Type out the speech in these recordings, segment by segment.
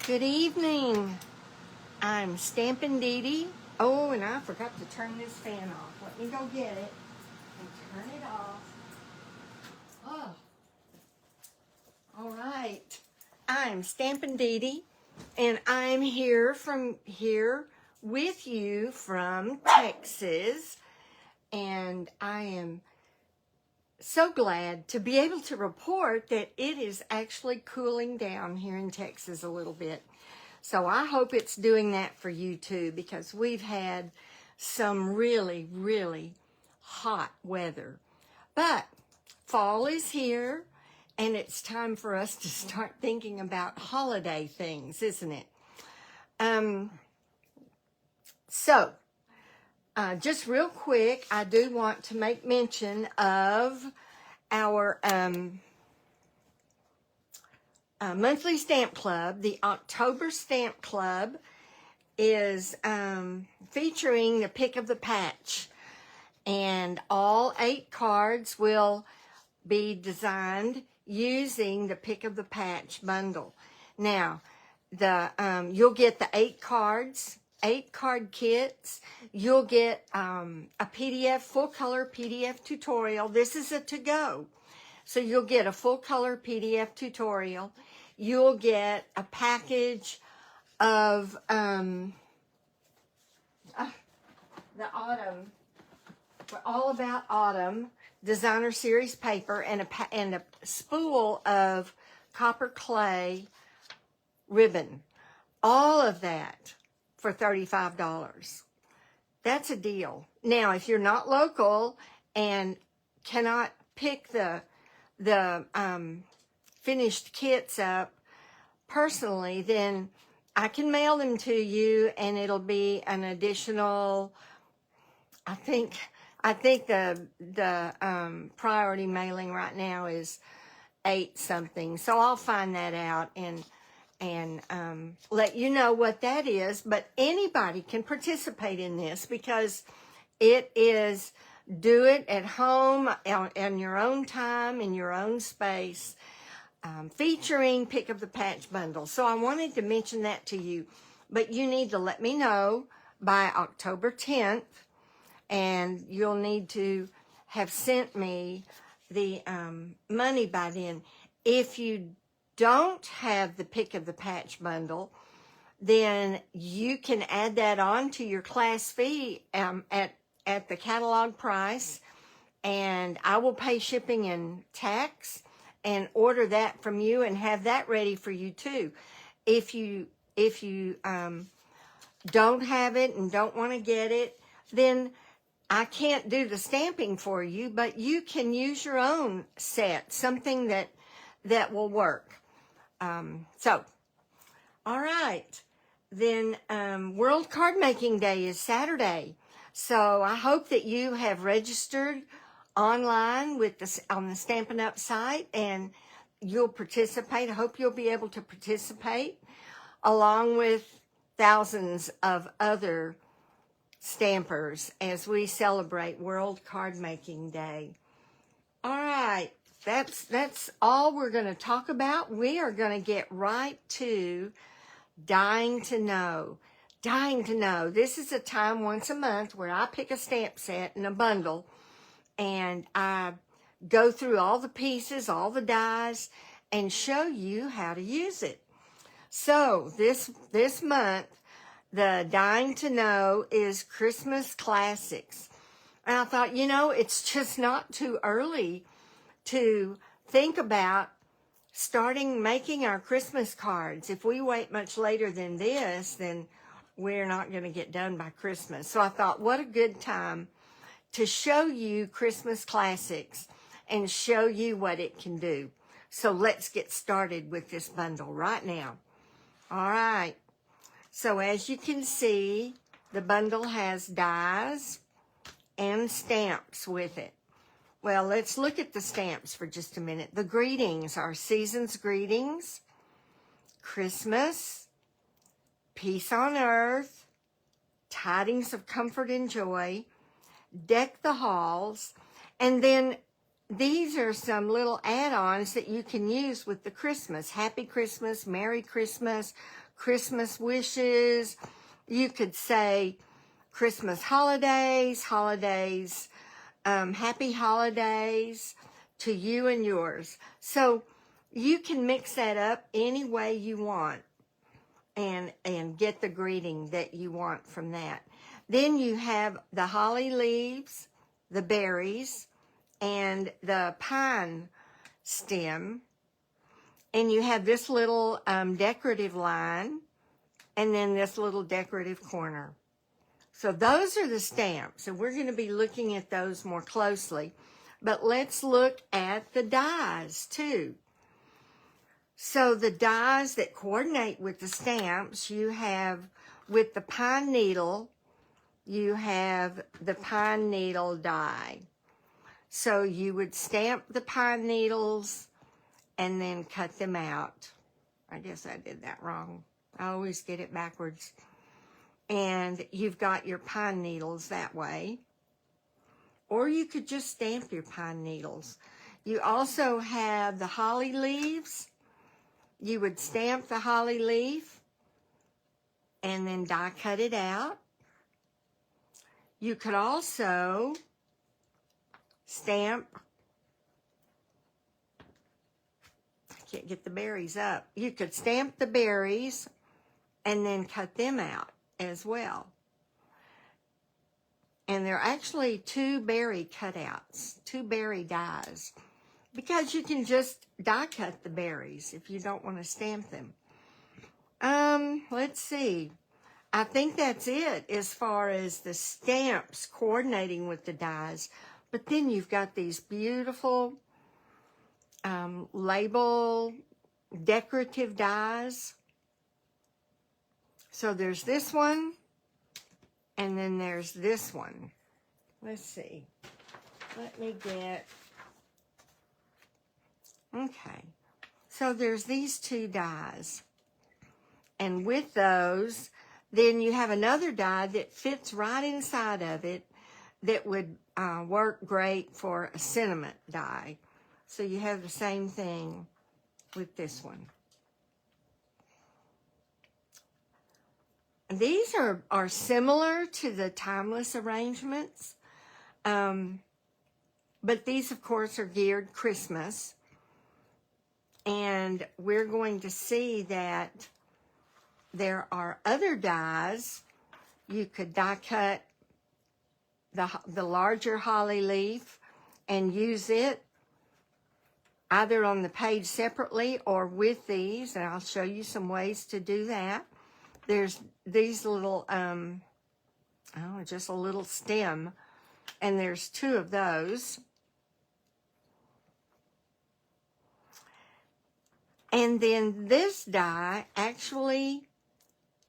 Good evening. I'm StampinDeDe. Oh, and I forgot to turn this fan off. Let me go get it and turn it off. Oh. All right. I'm StampinDeDe, and I'm here with you from Texas, and I am so glad to be able to report that it is actually cooling down here in Texas a little bit. So I hope it's doing that for you too, because we've had some really, really hot weather. But fall is here, and it's time for us to start thinking about holiday things, isn't it? Just real quick, I do want to make mention of our monthly stamp club. The October stamp club is featuring the pick of the patch, and all 8 cards will be designed using the pick of the patch bundle. Now, you'll get the 8 cards, 8 card kits. You'll get a PDF, full color PDF tutorial. This is a to-go. So you'll get a full color PDF tutorial. You'll get a package of the autumn, all about autumn designer series paper, and a spool of copper clay ribbon. All of that for $35. That's a deal. Now, if you're not local and cannot pick the finished kits up personally, then I can mail them to you, and it'll be an additional, I think the priority mailing right now is 8 something. So I'll find that out and let you know what that is. But anybody can participate in this, because it is do it at home in your own time, in your own space, featuring pick of the patch bundle. So I wanted to mention that to you, but you need to let me know by October 10th, and you'll need to have sent me the money by then. If you don't have the pick of the patch bundle, then you can add that on to your class fee at the catalog price, and I will pay shipping and tax and order that from you and have that ready for you too. If you don't have it and don't want to get it, then I can't do the stamping for you, but you can use your own set, something that will work. All right. Then World Card Making Day is Saturday. So I hope that you have registered online on the Stampin Up site, and you'll participate. I hope you'll be able to participate along with thousands of other stampers as we celebrate World Card Making Day. All right. That's all we're going to talk about. We are going to get right to Dying to Know. Dying to Know. This is a time once a month where I pick a stamp set and a bundle, and I go through all the pieces, all the dies, and show you how to use it. So this month, the Dying to Know is Christmas Classics. And I thought, it's just not too early to think about starting making our Christmas cards. If we wait much later than this, then we're not going to get done by Christmas. So I thought, what a good time to show you Christmas Classics and show you what it can do. So let's get started with this bundle right now. All right. So as you can see, the bundle has dies and stamps with it. Well, let's look at the stamps for just a minute. The greetings are Season's Greetings, Christmas, Peace on Earth, Tidings of Comfort and Joy, Deck the Halls, and then these are some little add-ons that you can use with the Christmas. Happy Christmas, Merry Christmas, Christmas wishes. You could say Christmas holidays, happy holidays to you and yours. So you can mix that up any way you want and get the greeting that you want from that. Then you have the holly leaves, the berries, and the pine stem. And you have this little decorative line, and then this little decorative corner. So those are the stamps, and we're going to be looking at those more closely. But let's look at the dies too. So the dies that coordinate with the stamps, you have with the pine needle, you have the pine needle die. So you would stamp the pine needles and then cut them out. I guess I did that wrong. I always get it backwards. And you've got your pine needles that way. Or you could just stamp your pine needles. You also have the holly leaves. You would stamp the holly leaf and then die cut it out. You could also stamp, I can't get the berries up. You could stamp the berries and then cut them out as well. And they're actually 2 berry cutouts, 2 berry dies, because you can just die cut the berries if you don't want to stamp them. Let's see. I think that's it as far as the stamps coordinating with the dies. But then you've got these beautiful label decorative dies. So there's this one, and then there's this one. Let's see. Let me get... Okay. So there's these 2 dies. And with those, then you have another die that fits right inside of it that would work great for a sentiment die. So you have the same thing with this one. These are similar to the timeless arrangements, but these, of course, are geared Christmas. And we're going to see that there are other dies. You could die cut the larger holly leaf and use it either on the page separately or with these, and I'll show you some ways to do that. There's these little, just a little stem, and there's 2 of those. And then this die actually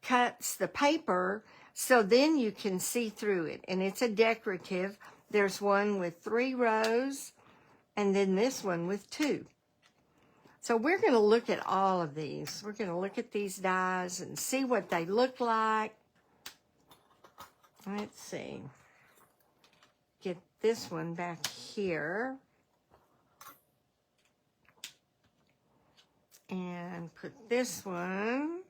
cuts the paper, so then you can see through it. And it's a decorative. There's one with 3 rows, and then this one with 2. So we're going to look at all of these. We're going to look at these dies and see what they look like. Let's see. Get this one back here. And put this one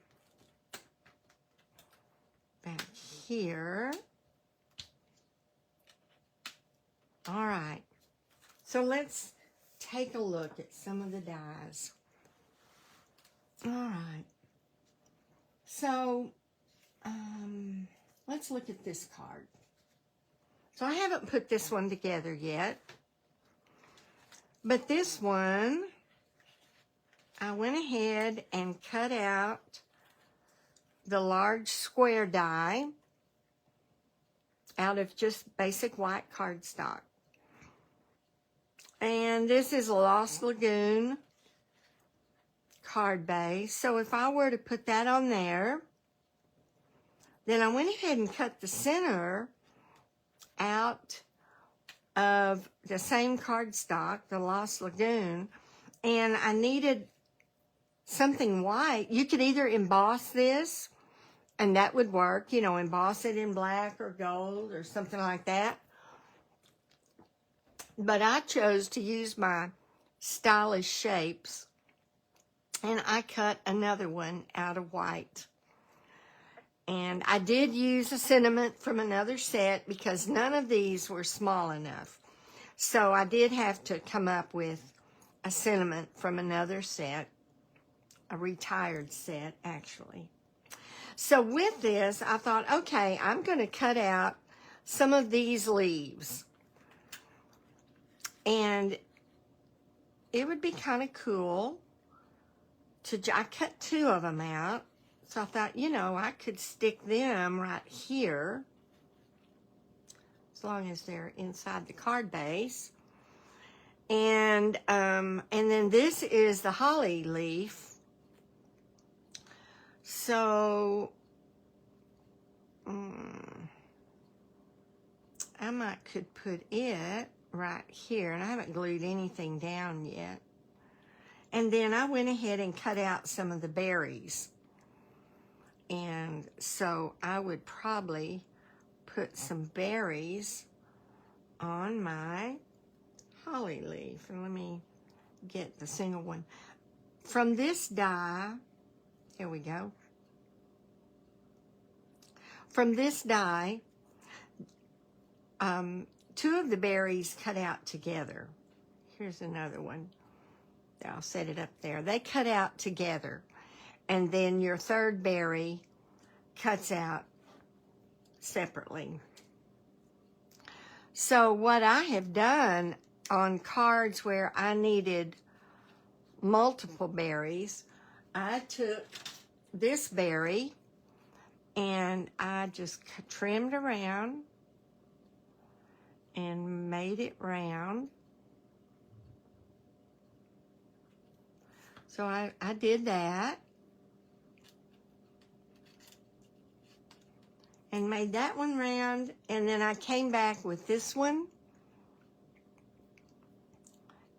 back here. All right. So let's take a look at some of the dies. All right. So let's look at this card. So I haven't put this one together yet. But this one, I went ahead and cut out the large square die out of just basic white cardstock. And this is a Lost Lagoon card base. So if I were to put that on there, then I went ahead and cut the center out of the same cardstock, the Lost Lagoon, and I needed something white. You could either emboss this, and that would work, emboss it in black or gold or something like that. But I chose to use my stylish shapes, and I cut another one out of white. And I did use a sentiment from another set because none of these were small enough. So I did have to come up with a sentiment from another set, a retired set actually. So with this, I thought, okay, I'm going to cut out some of these leaves. And it would be kind of cool to, I cut 2 of them out. So I thought, you know, I could stick them right here, as long as they're inside the card base. And then this is the holly leaf. So I might could put it right here, and I haven't glued anything down yet. And then I went ahead and cut out some of the berries. And so I would probably put some berries on my holly leaf. And let me get the single one. From this die, here we go. From this die, 2 of the berries cut out together. Here's another one. I'll set it up there. They cut out together. And then your 3rd berry cuts out separately. So what I have done on cards where I needed multiple berries, I took this berry and I just trimmed around and made it round. So I did that. And made that one round, and then I came back with this one,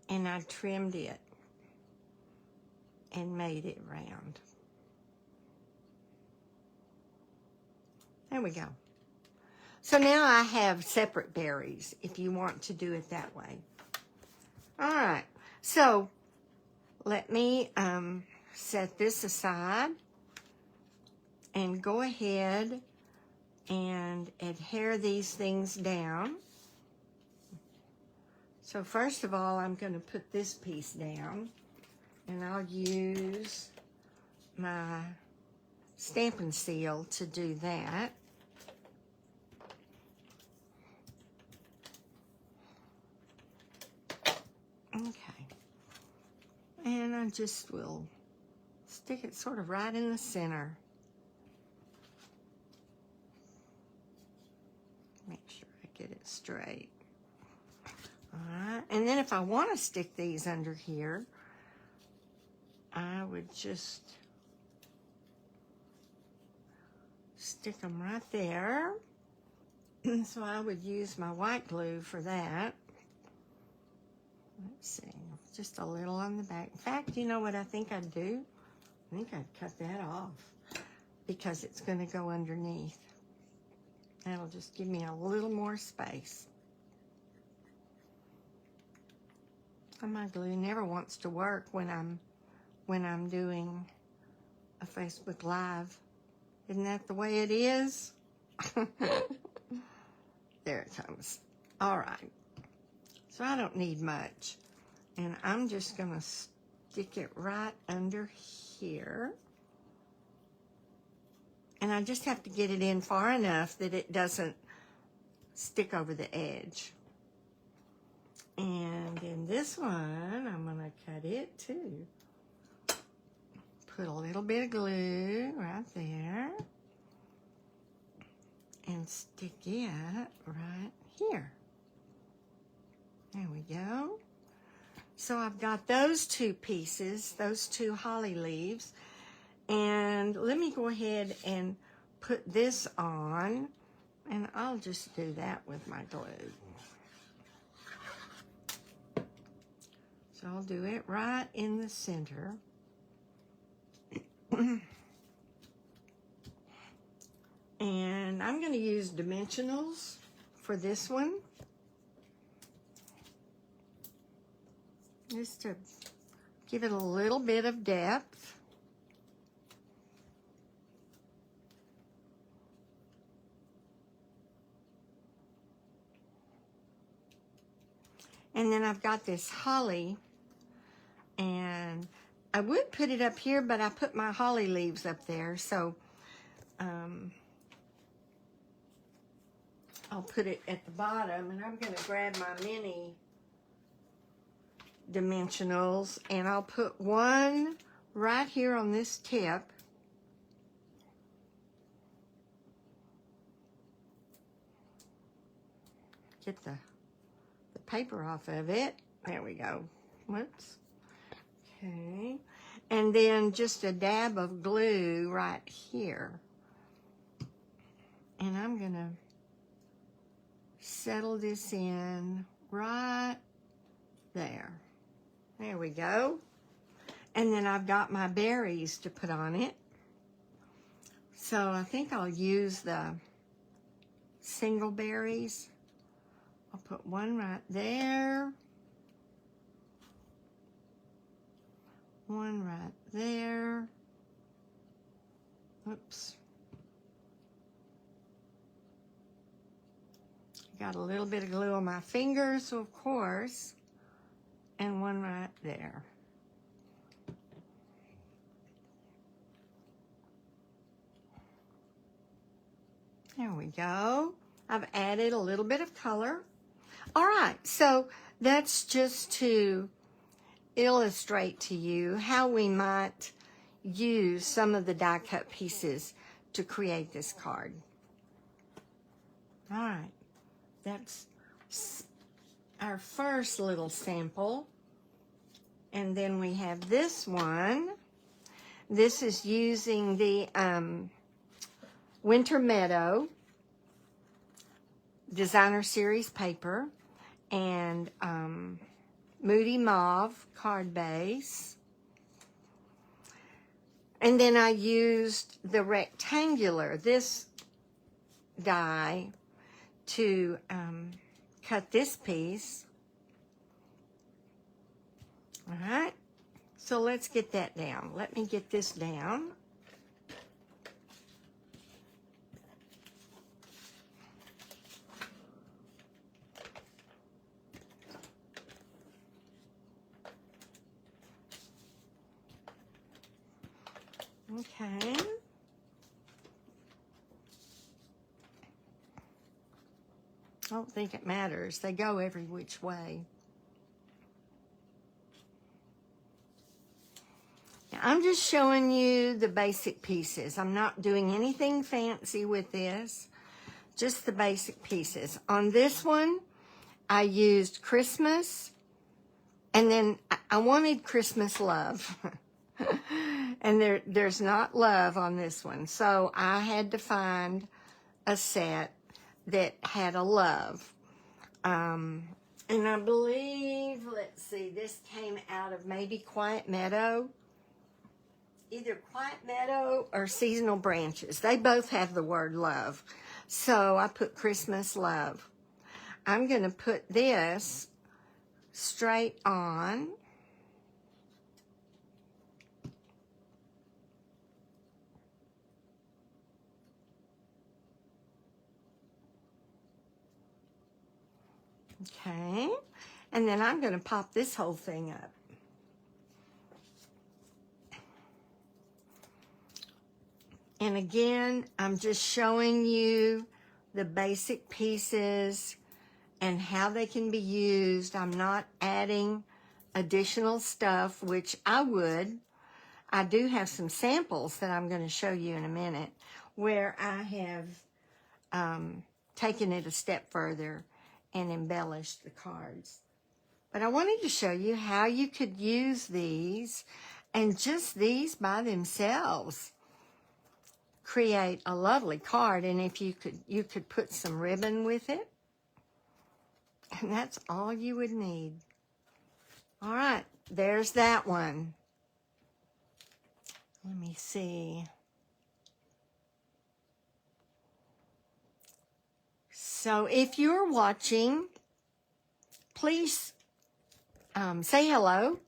and I trimmed it and made it round. There we go. So now I have separate berries, if you want to do it that way. All right, so let me set this aside and go ahead and adhere these things down. So first of all, I'm going to put this piece down, and I'll use my Stampin' Seal to do that. Okay. And I just will stick it sort of right in the center. Make sure I get it straight. All right, and then if I want to stick these under here, I would just stick them right there. So I would use my white glue for that. Let's see, just a little on the back. In fact, you know what I think I'd do? I think I'd cut that off because it's going to go underneath. That'll just give me a little more space. And my glue never wants to work when I'm doing a Facebook Live. Isn't that the way it is? There it comes. All right. So I don't need much. And I'm just going to stick it right under here. And I just have to get it in far enough that it doesn't stick over the edge. And in this one, I'm going to cut it too. Put a little bit of glue right there. And stick it right here. There we go. So I've got those 2 pieces, those 2 holly leaves. And let me go ahead and put this on, and I'll just do that with my glue. So I'll do it right in the center. And I'm going to use dimensionals for this one, just to give it a little bit of depth. And then I've got this holly, and I would put it up here, but I put my holly leaves up there, so I'll put it at the bottom, and I'm going to grab my mini dimensionals, and I'll put one right here on this tip. Get the paper off of it. There we go. Whoops. Okay. And then just a dab of glue right here. And I'm going to settle this in right there. There we go. And then I've got my berries to put on it. So I think I'll use the single berries. I'll put one right there. One right there. Oops. Got a little bit of glue on my fingers, of course. And one right there. There we go. I've added a little bit of color. All right, so that's just to illustrate to you how we might use some of the die cut pieces to create this card. All right, that's our first little sample. And then we have this one. This is using the Winter Meadow Designer Series paper and Moody Mauve card base. And then I used the rectangular, this die, to cut this piece. All right, so let's get that down. Let me get this down. Okay. I don't think it matters. They go every which way. Now, I'm just showing you the basic pieces. I'm not doing anything fancy with this, just the basic pieces. On this one, I used Christmas, and then I wanted Christmas love. And there's not love on this one. So I had to find a set that had a love. And I believe, let's see, this came out of maybe Quiet Meadow. Either Quiet Meadow or Seasonal Branches. They both have the word love. So I put Christmas love. I'm going to put this straight on. Okay, and then I'm going to pop this whole thing up. And again, I'm just showing you the basic pieces and how they can be used. I'm not adding additional stuff, which I would. I do have some samples that I'm going to show you in a minute where I have taken it a step further and embellished the cards. But I wanted to show you how you could use these, and just these by themselves create a lovely card. And if you could put some ribbon with it, and that's all you would need. All right, there's that one. Let me see. So if you're watching, please say hello.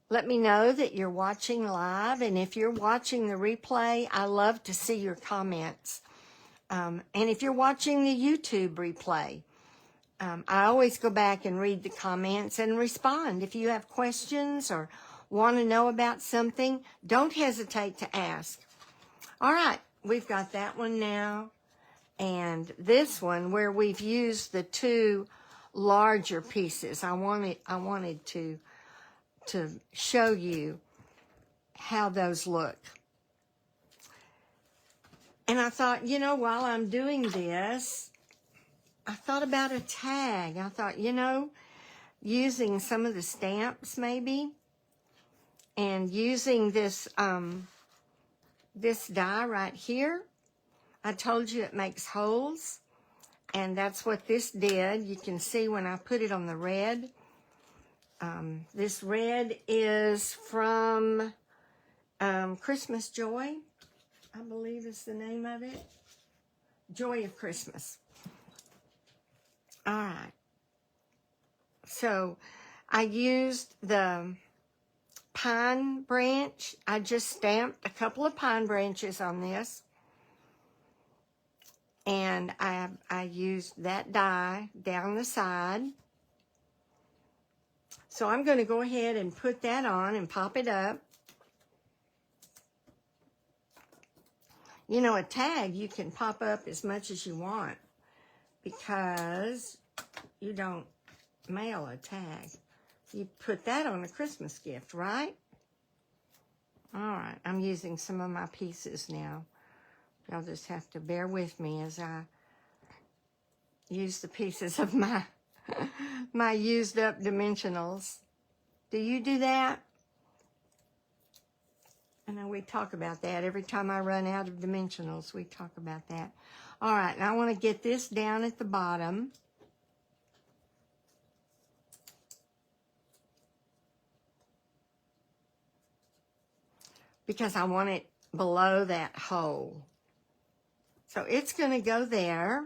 Let me know that you're watching live. And if you're watching the replay, I love to see your comments. And if you're watching the YouTube replay, I always go back and read the comments and respond. If you have questions or want to know about something, don't hesitate to ask. All right, we've got that one now. And this one where we've used the two larger pieces. I wanted to show you how those look. And I thought, you know, while I'm doing this, I thought about a tag. I thought, you know, using some of the stamps maybe, and using this this die right here. I told you it makes holes, and that's what this did. You can see when I put it on the red. This red is from Christmas Joy, I believe is the name of it. Joy of Christmas. All right. So I used the pine branch. I just stamped a couple of pine branches on this. And I used that die down the side. So I'm going to go ahead and put that on and pop it up. You know, a tag you can pop up as much as you want, because you don't mail a tag. You put that on a Christmas gift, right? All right, I'm using some of my pieces now. Y'all just have to bear with me as I use the pieces of my my used up dimensionals. Do you do that? I know we talk about that. Every time I run out of dimensionals, we talk about that. All right, and I want to get this down at the bottom. Because I want it below that hole. So it's going to go there.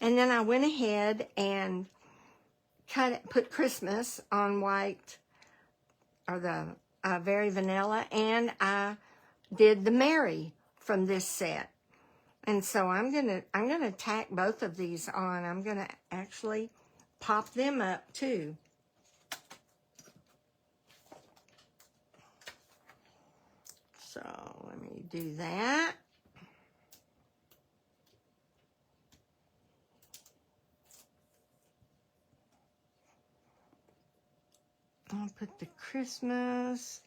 And then I went ahead and put Christmas on white, or the very vanilla, and I did the Mary from this set. And so I'm gonna tack both of these on. I'm gonna actually pop them up too. So let me do that. I'll put the Christmas,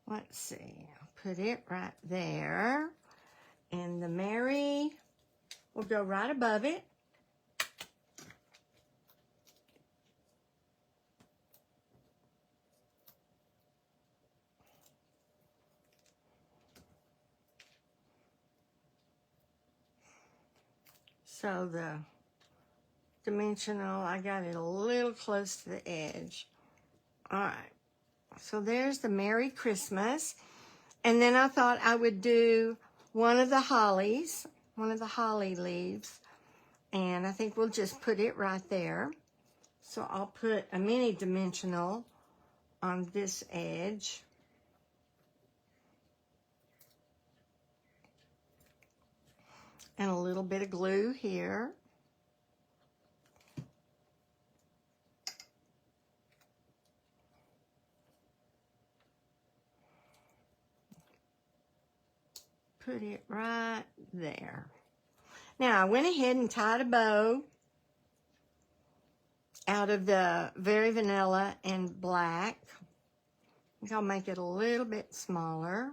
let's see, I'll put it right there. And the Mary will go right above it. So the dimensional, I got it a little close to the edge. All right, so there's the Merry Christmas. And then I thought I would do one of the hollies, one of the holly leaves. And I think we'll just put it right there. So I'll put a mini dimensional on this edge. And a little bit of glue here. Put it right there. Now I went ahead and tied a bow out of the very vanilla and black. I think I'll make it a little bit smaller.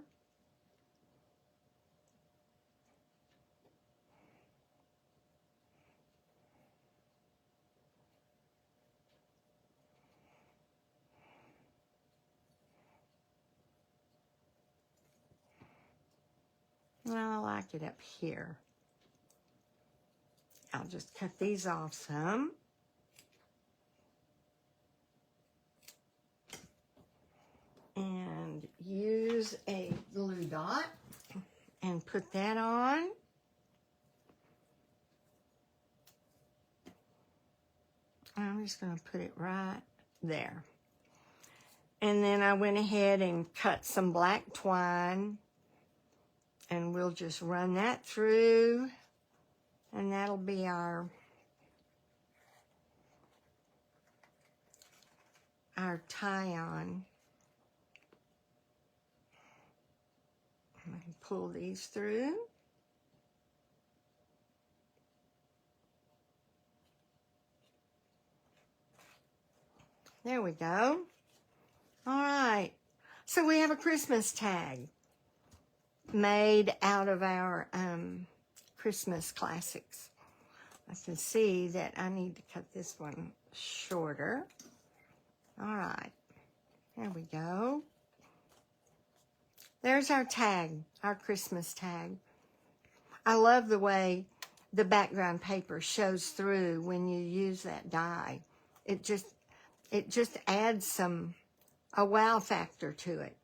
Well, I like it up here. I'll just cut these off some. And use a glue dot and put that on. I'm just going to put it right there. And then I went ahead and cut some black twine. And we'll just run that through, and that'll be our our tie-on. I'm going to pull these through. There we go. All right. So we have a Christmas tag made out of our Christmas classics. I can see that I need to cut this one shorter. All right. There we go. There's our tag, our Christmas tag. I love the way the background paper shows through when you use that die. It just adds a wow factor to it.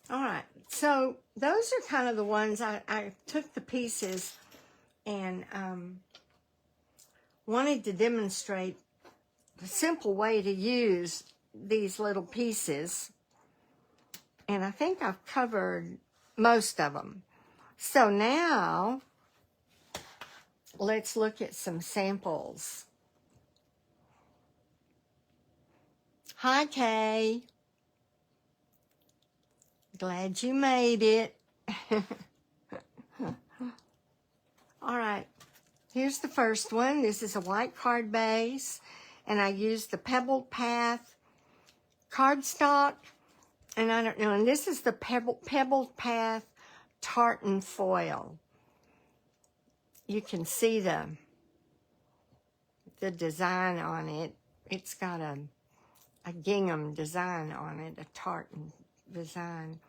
All right, so those are kind of the ones I took the pieces and wanted to demonstrate the simple way to use these little pieces. And I think I've covered most of them. So now, let's look at some samples. Hi, Kay. Glad you made it. All right, here's the first one. This is a white card base, and I used the Pebbled Path cardstock, and I don't know, and this is the Pebbled Path tartan foil. You can see the design on it. It's got a gingham design on it, a tartan design.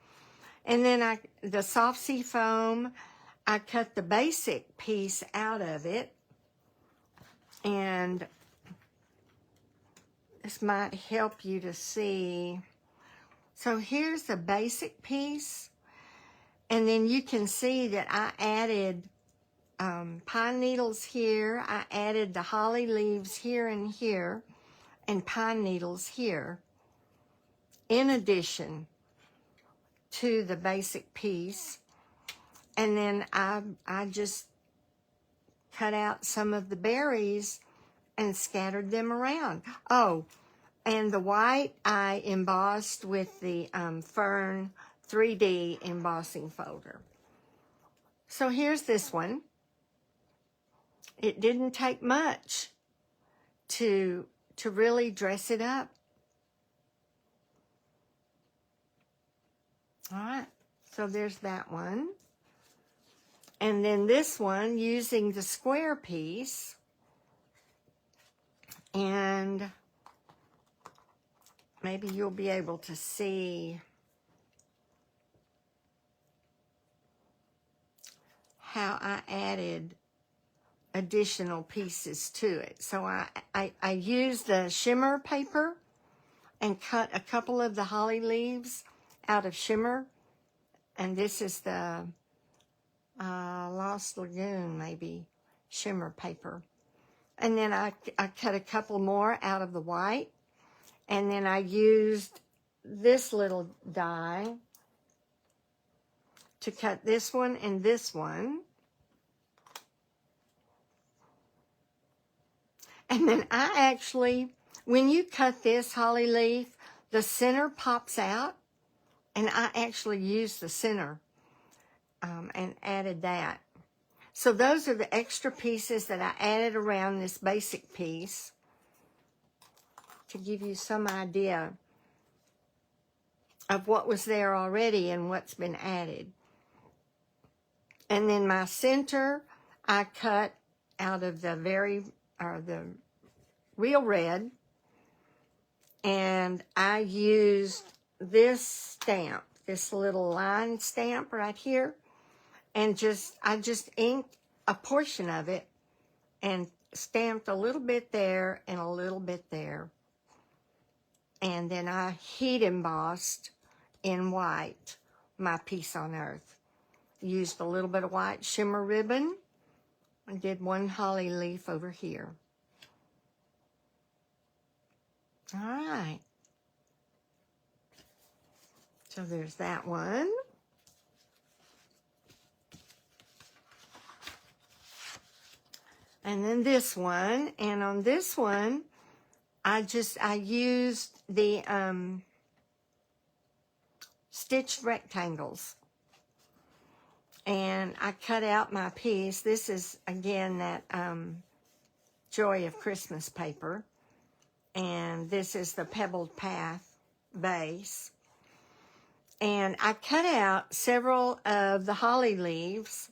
And then the soft sea foam, I cut the basic piece out of it, and this might help you to see. So here's the basic piece, and then you can see that I added pine needles here. I added the holly leaves here and here, and pine needles here, in addition to the basic piece. And then I just cut out some of the berries and scattered them around. Oh, and the white I embossed with the Fern 3D embossing folder. So here's this one. It didn't take much to really dress it up. All right, so there's that one. And then this one, using the square piece, and maybe you'll be able to see how I added additional pieces to it. So I used the shimmer paper and cut a couple of the holly leaves out of shimmer, and this is the Lost Lagoon, maybe, shimmer paper. And then I cut a couple more out of the white, and then I used this little die to cut this one and this one. And then I actually, when you cut this holly leaf, the center pops out, and I actually used the center and added that. So those are the extra pieces that I added around this basic piece to give you some idea of what was there already and what's been added. And then my center, I cut out of the the real red, and I used this stamp, this little line stamp right here, and I just inked a portion of it and stamped a little bit there and a little bit there. And then I heat embossed in white my piece on earth. Used a little bit of white shimmer ribbon and did one holly leaf over here. All right. So there's that one. And then this one, and on this one, I used the stitched rectangles, and I cut out my piece. This is, again, that Joy of Christmas paper, and this is the Pebbled Path base. And I cut out several of the holly leaves,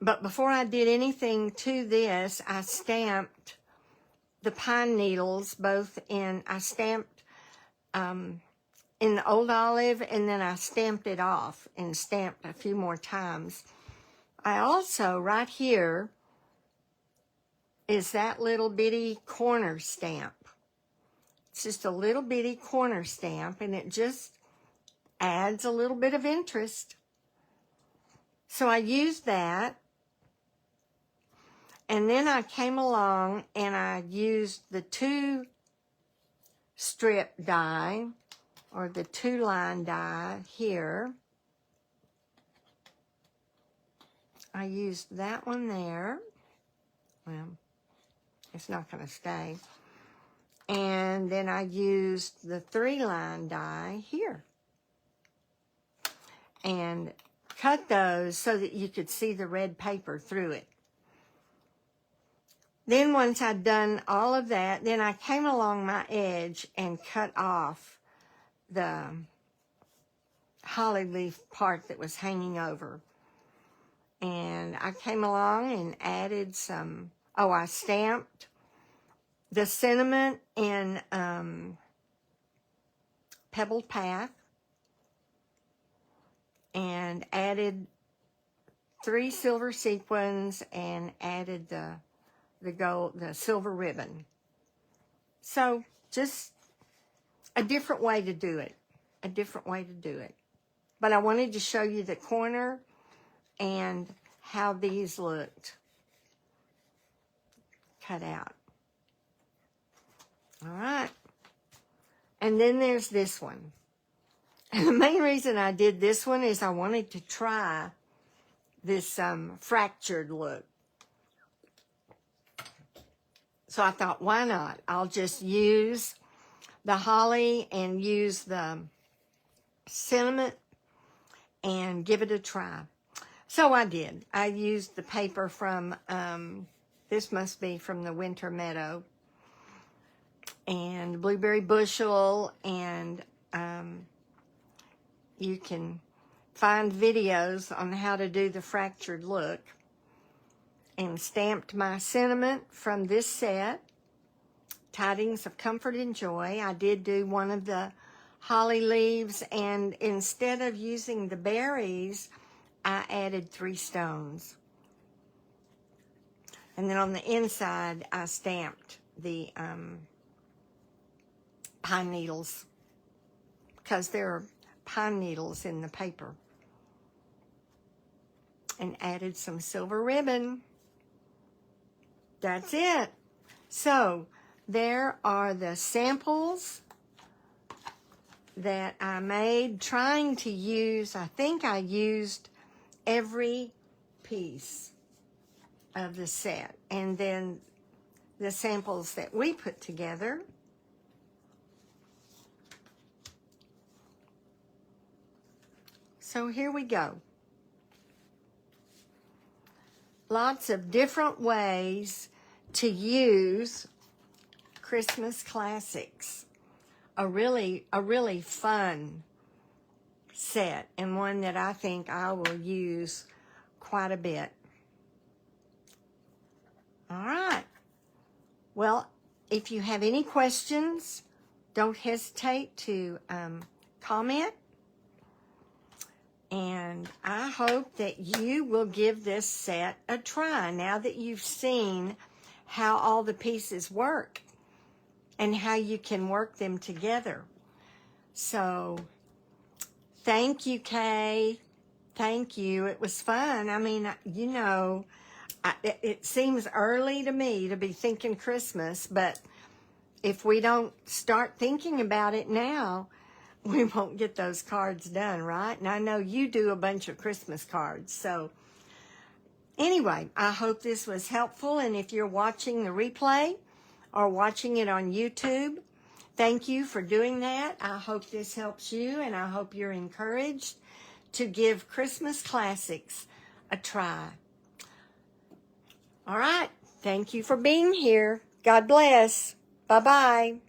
but before I did anything to this, I stamped the pine needles, I stamped in the old olive, and then I stamped it off and stamped a few more times. I also, right here, is that little bitty corner stamp. It's just a little bitty corner stamp, and it just adds a little bit of interest. So I used that, and then I came along and I used the 2 strip die, or the 2-line die here. I used that one there. Well, it's not going to stay. And then I used the 3-line die here. And cut those so that you could see the red paper through it. Then once I'd done all of that, then I came along my edge and cut off the holly leaf part that was hanging over. And I came along and added some, I stamped the sentiment in Pebbled Path, and added 3 silver sequins and added the silver ribbon. So just a different way to do it. But I wanted to show you the corner and how these looked cut out. All right. And then there's this one. And the main reason I did this one is I wanted to try this fractured look. So I thought, why not? I'll just use the holly and use the sentiment and give it a try. So I did. I used the paper from, this must be from the Winter Meadow, and Blueberry Bushel, and you can find videos on how to do the fractured look. And stamped my sentiment from this set, Tidings of Comfort and Joy. I did do one of the holly leaves, and instead of using the berries, I added 3 stones. And then on the inside, I stamped the pine needles, because there are pine needles in the paper. And added some silver ribbon. That's it. So there are the samples that I made, trying to use, I think I used every piece of the set. And then the samples that we put together. So here we go. Lots of different ways to use Christmas classics. A really fun set, and one that I think I will use quite a bit. All right. Well, if you have any questions, don't hesitate to comment. And I hope that you will give this set a try now that you've seen how all the pieces work and how you can work them together. So, thank you, Kay. Thank you. It was fun. I mean, you know, it seems early to me to be thinking Christmas, but if we don't start thinking about it now, we won't get those cards done, right? And I know you do a bunch of Christmas cards. So anyway, I hope this was helpful. And if you're watching the replay, or watching it on YouTube. Thank you for doing that. I hope this helps you, and I hope you're encouraged to give Christmas classics a try. All right. Thank you for being here. God bless. Bye-bye.